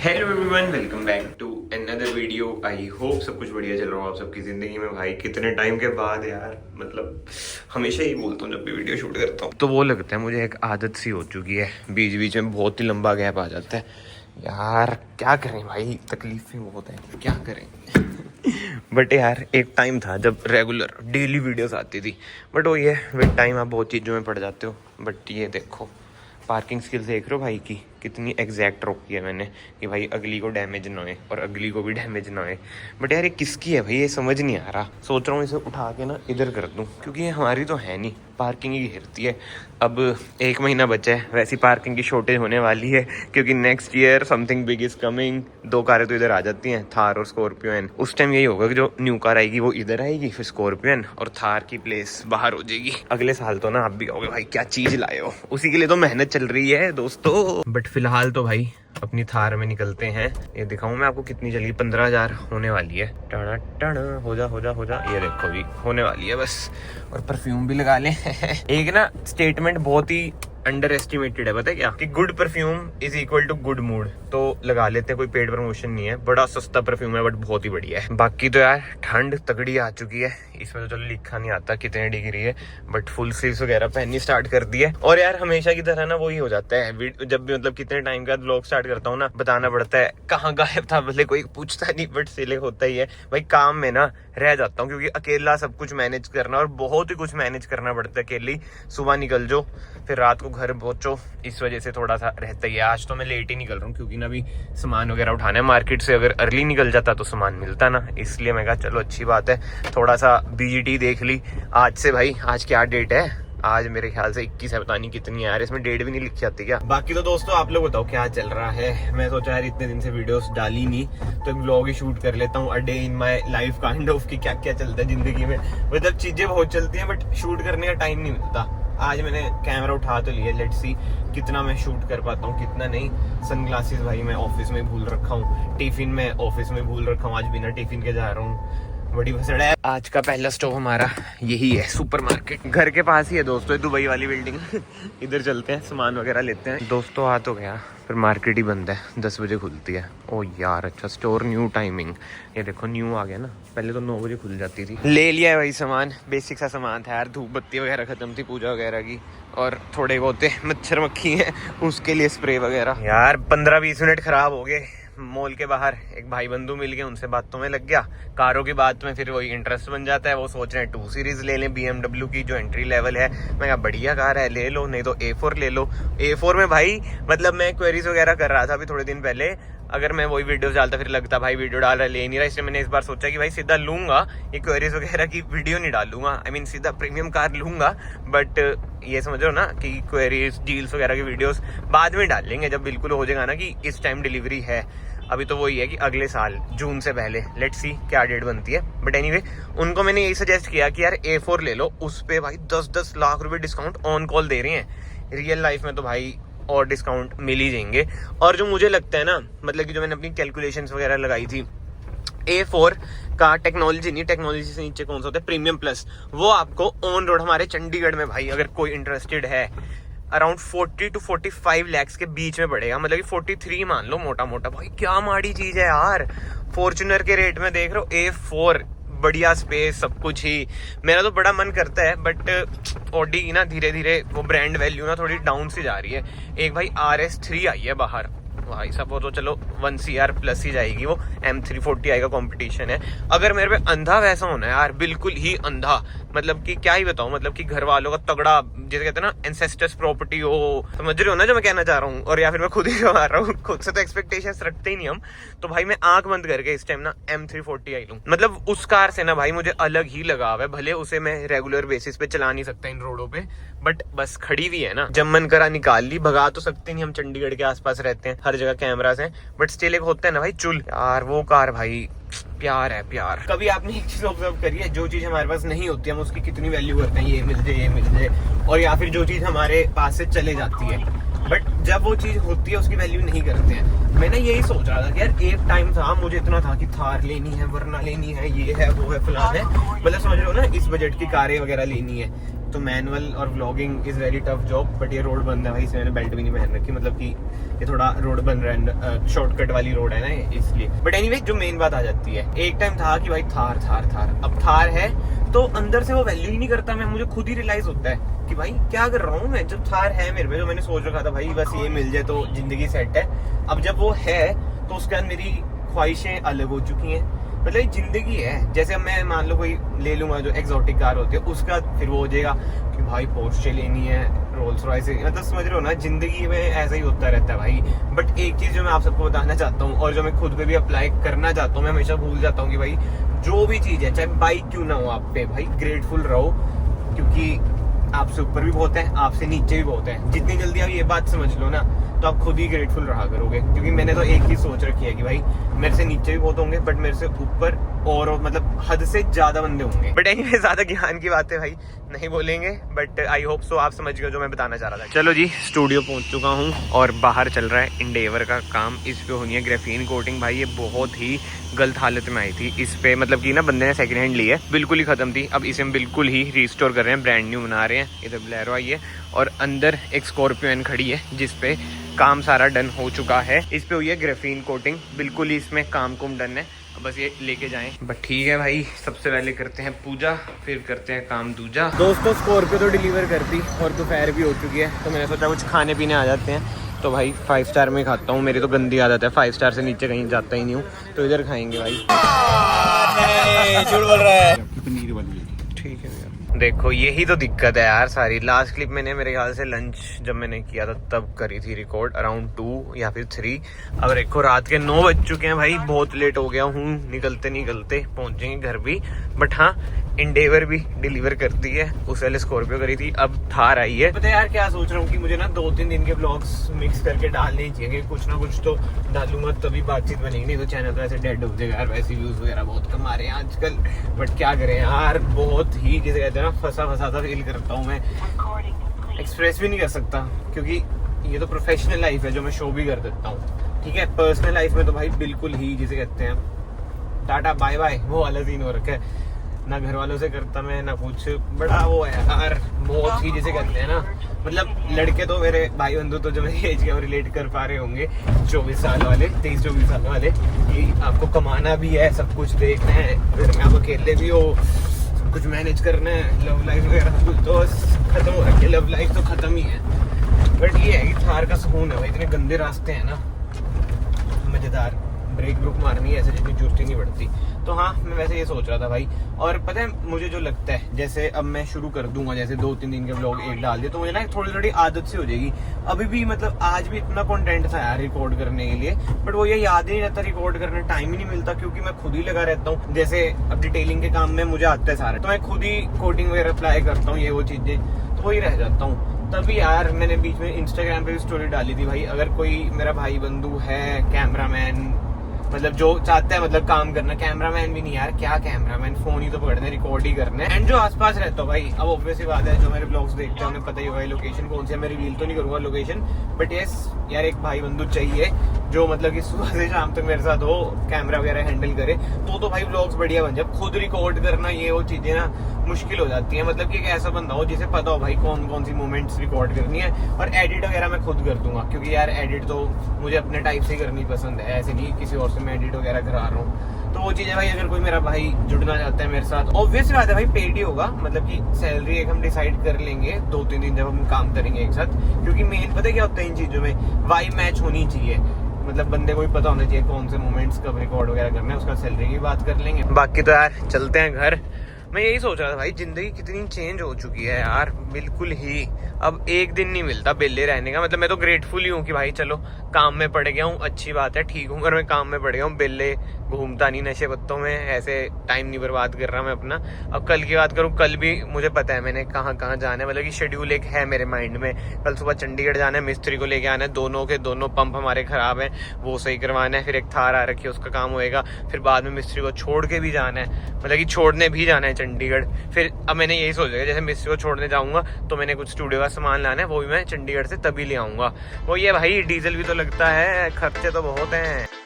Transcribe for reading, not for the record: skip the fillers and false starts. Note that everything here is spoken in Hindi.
Hello everyone, welcome back to another video. I hope सब कुछ बढ़िया चल रहा हो आप सबकी ज़िंदगी में। भाई कितने टाइम के बाद यार, मतलब हमेशा ही बोलता हूँ जब भी वीडियो शूट करता हूँ तो वो लगता है मुझे एक आदत सी हो चुकी है, बीच बीच में बहुत ही लंबा गैप आ जाता है यार। क्या करें भाई, तकलीफें बहुत है, क्या करें। बट यार एक टाइम था जब रेगुलर डेली वीडियोस आती थी, बट वो ये विद टाइम आप बहुत चीज़ों में पड़ जाते हो। बट ये देखो, पार्किंग स्किल्स देख रहे हो भाई की कितनी एग्जैक्ट रोकी है मैंने कि भाई अगली को डैमेज ना होए और अगली को भी डैमेज ना होए। बट यार ये किसकी है भाई, ये समझ नहीं आ रहा। सोच रहा हूँ इसे उठा के ना इधर कर दूँ, क्योंकि ये हमारी तो है नहीं, पार्किंग ही घेरती है। अब 1 महीना बचा है, वैसी पार्किंग की शॉर्टेज होने वाली है क्योंकि next year something big is coming. 2 कारें तो इधर आ जाती हैं, थार और स्कॉर्पियो एन। उस टाइम यही होगा कि जो न्यू कार आएगी वो इधर आएगी, फिर स्कॉर्पियो एन और थार की प्लेस बाहर हो जाएगी। अगले साल तो ना आप भी कहोगे भाई क्या चीज लाए हो, उसी के लिए तो मेहनत चल रही है दोस्तों। बट फिलहाल तो भाई अपनी थार में निकलते हैं। ये दिखाऊं मैं आपको कितनी चली, 15,000 होने वाली है। टना टना हो जा हो जा हो जा, ये देखो भी होने वाली है बस। और परफ्यूम भी लगा लें। एक ना स्टेटमेंट बहुत ही अंडर एस्टिमेटेड है, पता है क्या, कि good perfume is equal to good mood. तो लगा लेते हैं, कोई पेड प्रमोशन नहीं है, बड़ा सस्ता परफ्यूम है बट बहुत ही बढ़िया है। बाकी तो यार ठंड तगड़ी आ चुकी है, इसमें तो चलो लिखा नहीं आता कितने डिग्री है, बट फुल स्लीव्स वगैरह पहननी स्टार्ट कर दी है। और यार हमेशा की तरह ना वही हो जाता है, जब भी मतलब कितने टाइम का व्लॉग स्टार्ट करता हूँ ना, बताना पड़ता है कहाँ गायब था, भले कोई पूछता नहीं बट सिले होता ही है भाई। काम में ना रह जाता हूँ क्योंकि अकेला सब कुछ मैनेज करना, और बहुत ही कुछ मैनेज करना पड़ता है अकेले। सुबह निकल जाओ फिर रात को घर पहुंचो, इस वजह से थोड़ा सा रहता ही है। आज तो मैं लेट ही निकल रहा हूँ क्योंकि ना अभी सामान वगैरह उठाना है मार्केट से। अगर अर्ली निकल जाता तो सामान मिलता ना, इसलिए मैं कहा चलो अच्छी बात है, थोड़ा सा बीजीटी देख ली आज से। भाई आज क्या डेट है, आज मेरे ख्याल से 21 है, पता नहीं कितनी है यार, इसमें डेट भी नहीं लिखी आती क्या। बाकी तो दोस्तों आप लोग बताओ क्या चल रहा है। मैं सोचा यार इतने दिन से वीडियोस डाली नहीं तो एक व्लॉग ही शूट कर लेता हूँ, a day in my life kind of, कि क्या क्या चलता है जिंदगी में। मतलब चीजें बहुत चलती हैं बट शूट करने का टाइम नहीं मिलता। आज मैंने कैमरा उठा तो लिया, लेट्स सी कितना मैं शूट कर पाता हूँ कितना नहीं। सनग्लासेस भाई मैं ऑफिस में भूल रखा हूँ, टिफिन में ऑफिस में भूल रखा हूँ, आज बिना टिफिन के जा रहा हूँ, बड़ी भसड़ है। आज का पहला स्टॉप हमारा यही है, सुपरमार्केट। घर के पास ही है दोस्तों, दुबई वाली बिल्डिंग। इधर चलते हैं, सामान वगैरह लेते हैं। दोस्तों आ तो गया, फिर मार्केट ही बंद है, 10 बजे खुलती है। ओ यार अच्छा, स्टोर न्यू टाइमिंग, ये देखो न्यू आ गया ना, पहले तो 9 बजे खुल जाती थी। ले लिया है भाई सामान, बेसिक सा सामान था यार, धूप बत्ती वगैरह खत्म थी पूजा वगैरह की, और थोड़े बहुत मच्छर मक्खी हैं उसके लिए स्प्रे वगैरह। यार 15-20 मिनट खराब हो गए मॉल के बाहर। एक भाई बंधु मिल गए, उनसे बातों में लग गया। कारों की बात में फिर वही इंटरेस्ट बन जाता है, वो सोच रहे हैं 2 सीरीज ले लें BMW की जो एंट्री लेवल है। मैं कहा बढ़िया कार है ले लो, नहीं तो A4 ले लो। A4 में भाई मतलब मैं क्वेरीज वगैरह कर रहा था अभी थोड़े दिन पहले, अगर मैं वही वीडियोस डालता फिर लगता भाई वीडियो डाल रहा ले नहीं रहा, इसलिए मैंने इस बार सोचा कि भाई सीधा लूंगा, ये क्वेरीज वगैरह की वीडियो नहीं डालूंगा, आई मीन सीधा प्रीमियम कार लूंगा। बट ये समझ रहे हो ना कि क्वेरीज डील्स वगैरह की वीडियोस बाद में डाल लेंगे, जब बिल्कुल हो जाएगा ना कि इस टाइम डिलीवरी है। अभी तो वही है कि अगले साल जून से पहले, लेट्स सी क्या डेट बनती है। बट एनीवे उनको मैंने यही सजेस्ट किया कि यार A4 ले लो, उस पे भाई 10-10 लाख रुपए डिस्काउंट ऑन कॉल दे रहे हैं। रियल लाइफ में तो भाई और डिस्काउंट मिल ही जाएंगे। और जो मुझे लगता है ना, मतलब कि जो मैंने अपनी कैलकुलेशंस वगैरह लगाई थी, A4 का टेक्नोलॉजी नहीं, टेक्नोलॉजी से नीचे कौन सा होता है, प्रीमियम प्लस, वो आपको ऑन रोड हमारे चंडीगढ़ में भाई अगर कोई इंटरेस्टेड है अराउंड 40 to 45 लैक्स के बीच में पड़ेगा। मतलब कि 43 मान लो मोटा मोटा। भाई क्या माड़ी चीज है यार, फॉर्च्यूनर के रेट में देख रहे हो A4, बढ़िया स्पेस सब कुछ ही। मेरा तो बड़ा मन करता है बट ऑडी की ना धीरे धीरे वो ब्रांड वैल्यू ना थोड़ी डाउन सी जा रही है। एक भाई RS3 आई है बाहर, भाई सब वो तो चलो 1 CR प्लस ही जाएगी, वो M340i का कंपटीशन है। अगर मेरे पे अंधा वैसा होना है यार, बिल्कुल ही अंधा, मतलब कि क्या ही बताऊं, मतलब कि घर वालों का तगड़ा, जैसे कहते हैं ना एंसेस्टर्स प्रॉपर्टी हो, समझ रहे हो ना जो मैं कहना चाह रहा हूँ, और या फिर मैं खुद ही कमा रहा हूँ, खुद से तो एक्सपेक्टेशंस रखते ही नहीं हम। तो भाई मैं आंख बंद करके इस टाइम ना M340i लूं। मतलब उस कार से ना भाई मुझे अलग ही लगाव है, भले उसे मैं रेगुलर बेसिस पे चला नहीं सकता इन रोडों पे, बट बस खड़ी हुई है ना, जब मन करा निकाल ली। भगा तो सकते नहीं, हम चंडीगढ़ के आसपास रहते हैं, हर जगह कैमरास हैं, बट स्टिल एक होता है ना भाई चुल यार, वो कार भाई प्यार है प्यार। कभी आपने एक चीज ऑब्जर्व करी है, जो चीज हमारे पास नहीं होती है हम उसकी कितनी वैल्यू करते हैं, ये मिल जाए ये मिल जाए, और या फिर जो चीज हमारे पास से चले जाती है, बट जब वो चीज होती है उसकी वैल्यू नहीं करते हैं। मैंने यही सोच रहा था कि यार एक टाइम था मुझे इतना था कि थार लेनी है, वरना लेनी है, ये है वो है फलाना है, मतलब समझ रहे हो ना, इस बजट की कारें वगैरह लेनी है। तो मैनुअल और vlogging is very tough job, but ये रोड बंद है भाई, इसमें मैंने बेल्ट भी नहीं पहन रखी, मतलब कि ये थोड़ा रोड बन रहा है, शॉर्टकट वाली रोड है ना इसलिए। बट एनीवे जो मेन बात आ जाती है, एक टाइम था कि भाई थार थार थार, अब थार है तो अंदर से वो वैल्यू ही नहीं करता मैं, मुझे खुद ही रियलाइज होता है कि भाई क्या कर रहा हूँ मैं, जब थार है मेरे पे, जो मैंने सोच रखा था भाई बस ये मिल जाए तो जिंदगी सेट है, अब जब वो है तो उसके बाद मेरी ख्वाहिशें अलग हो चुकी हैं। मतलब ये जिंदगी है, जैसे अब मैं मान लो कोई ले लूंगा जो एक्सोटिक कार होती है, उसका फिर वो हो जाएगा कि भाई पोर्शे लेनी है, रोल्स रॉयस, मतलब समझ रहे हो ना, जिंदगी में ऐसा ही होता रहता है भाई। बट एक चीज जो मैं आप सबको बताना चाहता हूँ और जो मैं खुद पे भी अप्लाई करना चाहता हूँ, मैं हमेशा भूल जाता हूँ कि भाई जो भी चीज है, चाहे बाइक क्यों ना हो आप पे, भाई ग्रेटफुल रहो, क्योंकि आपसे ऊपर भी बहुत है, आपसे नीचे भी बहुत है। जितनी जल्दी आप ये बात समझ लो ना, तो आप खुद ही ग्रेटफुल रहा करोगे, क्योंकि मैंने तो एक चीज सोच रखी है कि भाई मेरे से नीचे भी बहुत होंगे, बट मेरे से ऊपर और मतलब हद से ज्यादा बंदे होंगे। बट एनीवे ज्यादा ज्ञान की बातें भाई नहीं बोलेंगे, बट आई होप सो आप समझ गए जो मैं बताना चाह रहा था। चलो जी, स्टूडियो पहुंच चुका हूं और बाहर चल रहा है इंडेवर का काम, इस पे होनी है ग्राफीन कोटिंग। भाई ये बहुत ही गलत हालत में आई थी, इस पे मतलब कि ना बंदे ने सेकंड हैंड ली है, बिल्कुल ही खत्म थी, अब इसे हम बिल्कुल ही रिस्टोर कर रहे हैं, ब्रांड न्यू बना रहे हैं। इधर बोलेरो आई है और अंदर एक स्कॉर्पियो खड़ी है जिसपे काम सारा डन हो चुका है, इस पे हुई है ग्राफीन कोटिंग, बिल्कुल ही इसमें काम कुम डन है, बस ये लेके जाएं। बट ठीक है भाई, सबसे पहले करते हैं पूजा, फिर करते हैं काम दूजा। दोस्तों स्कॉर्पियो तो डिलीवर कर दी और दोपहर भी हो चुकी है, तो मैंने सोचा कुछ खाने पीने आ जाते हैं। तो भाई 5 स्टार में खाता हूँ, मेरी तो गंदी आदत है, 5 स्टार से नीचे कहीं जाता ही नहीं हूँ, तो इधर खाएंगे भाई। झूठ बोल रहा है, पनीर वाली ठीक है भैया। देखो यही तो दिक्कत है यार सारी। लास्ट क्लिप मैंने मेरे ख्याल से लंच जब मैंने किया था तब करी थी रिकॉर्ड, अराउंड 2 या फिर 3। अब देखो रात के 9 बज चुके हैं भाई, बहुत लेट हो गया हूँ, निकलते निकलते पहुंचेंगे घर भी। बट हाँ, इंडेवर भी डिलीवर कर दी है, उस वाले स्कॉर्पियो करी थी, अब थार आई है। पता है यार क्या सोच रहा हूँ कि मुझे ना 2-3 दिन के ब्लॉग्स मिक्स करके डालने चाहिए, कुछ ना कुछ तो डालूंगा तभी बातचीत बनेगी, नहीं तो चैनल तो ऐसे डेड हो जाएगा यार। वैसे व्यूज वगैरह बहुत कम आ रहे हैं आजकल, बट क्या करें यार, बहुत ही जैसे कहते हैं ना फंसा फंसा सा फील करता हूँ मैं, एक्सप्रेस भी नहीं कर सकता, क्योंकि ये तो प्रोफेशनल लाइफ है जो मैं शो भी कर देता हूँ, ठीक है। पर्सनल लाइफ में तो भाई बिल्कुल ही जिसे कहते हैं टाटा बाय बाय, वो वाला सीन हो रखा है, ना घर वालों से करता मैं ना कुछ, बड़ा वो है यार, बहुत ही जिसे कहते हैं ना, मतलब लड़के तो मेरे भाई बंधु तो जो मेरी एज के रिलेट कर पा रहे होंगे, 24 साल वाले, 23-24 साल वाले, कि आपको कमाना भी है, सब कुछ देखना है, घर में आप अकेले भी हो, सब कुछ मैनेज करना है, लव लाइफ वगैरह कुछ तो खत्म हो रखी है, लव लाइफ तो खत्म ही है। बट ये है कि थार का सुकून है भाई, इतने गंदे रास्ते हैं ना, मजेदार, ब्रेक ब्रुक मारनी है ऐसे जितनी जरूरत ही नहीं पड़ती। तो हाँ, मैं वैसे ये सोच रहा था भाई, और पता है मुझे जो लगता है, जैसे अब मैं शुरू कर दूंगा, जैसे 2-3 दिन के ब्लॉग एक डाल दिए, तो मुझे ना थोड़ी थोड़ी आदत सी हो जाएगी। अभी भी मतलब आज भी इतना कंटेंट था यार रिकॉर्ड करने के लिए, बट वो ये याद ही नहीं रहता, रिकॉर्ड करने टाइम ही नहीं मिलता, क्योंकि मैं खुद ही लगा रहता हूँ। जैसे अब डिटेलिंग के काम में मुझे आता है सारे, तो मैं खुद ही कोडिंग वगैरह अप्लाई करता हूँ, ये वो चीजें, तो वही रह जाता हूँ। तभी यार मैंने बीच में इंस्टाग्राम पे भी स्टोरी डाली थी भाई, अगर कोई मेरा भाई बंधु है कैमरामैन, मतलब जो चाहता है मतलब काम करना, कैमरामैन भी नहीं यार, क्या कैमरामैन, फोन ही तो पकड़ने, रिकॉर्ड ही करना है, एंड जो आसपास रहता हो भाई, अब ऑब्वियसली बात है, जो मेरे ब्लॉग्स देखते हैं उन्हें पता ही होगा लोकेशन कौन सी है, मैं रिवील तो नहीं करूंगा लोकेशन, बट यस यार एक भाई बंधु चाहिए जो मतलब कि सुबह से शाम तक मेरे साथ हो, कैमरा वगैरह हैंडल करे, तो भाई ब्लॉग्स बढ़िया बन जाए। खुद रिकॉर्ड करना ये वो चीजें ना मुश्किल हो जाती है, मतलब कि एक ऐसा बंदा हो जिसे पता हो भाई कौन कौन सी मोमेंट्स रिकॉर्ड करनी है, और एडिट वगैरह मैं खुद कर दूंगा, क्योंकि यार एडिट तो मुझे अपने टाइप से करनी पसंद है, ऐसे नहीं किसी और से मैं एडिट वगैरह करा रहा हूँ। तो वो चीजें भाई, अगर कोई मेरा भाई जुड़ना चाहता है मेरे साथ, ऑब्वियसली बात है भाई पेड ही होगा, मतलब कि सैलरी एक हम डिसाइड कर लेंगे 2-3 दिन जब हम काम करेंगे एक साथ, क्योंकि मेन पता है क्या होता है इन चीजों में, वाइब मैच होनी चाहिए, मतलब बंदे को भी पता होना चाहिए कौन से मोमेंट्स कब रिकॉर्ड वगैरह करना है, उसका सैलरी की बात कर लेंगे। बाकी तो यार चलते हैं घर। मैं यही सोच रहा था भाई, जिंदगी कितनी चेंज हो चुकी है यार, बिल्कुल ही अब एक दिन नहीं मिलता बेले रहने का। मतलब मैं तो ग्रेटफुल ही हूँ कि भाई चलो काम में पड़ गया हूँ, अच्छी बात है, ठीक हूँ, अगर मैं काम में पड़ गया हूँ, बेले घूमता नहीं नशे पत्तों में, ऐसे टाइम नहीं बर्बाद कर रहा मैं अपना। अब कल की बात करूँ, कल भी मुझे पता है मैंने कहाँ कहाँ जाना है, मतलब कि शेड्यूल एक है मेरे माइंड में। कल सुबह चंडीगढ़ जाना है, मिस्त्री को लेके आना है, दोनों के दोनों पंप हमारे खराब हैं, वो सही करवाना है, फिर एक थार आ रखी है उसका काम होएगा, फिर बाद में मिस्त्री को छोड़ के भी जाना है, मतलब कि छोड़ने भी जाना है चंडीगढ़। फिर अब मैंने यही सोचा जैसे मिस्त्री को छोड़ने जाऊंगा तो मैंने कुछ स्टूडियो का सामान लाना है, वो भी मैं चंडीगढ़ से तभी ले आऊंगा। वो ये भाई डीजल भी तो लगता है, खर्चे तो बहुत हैं।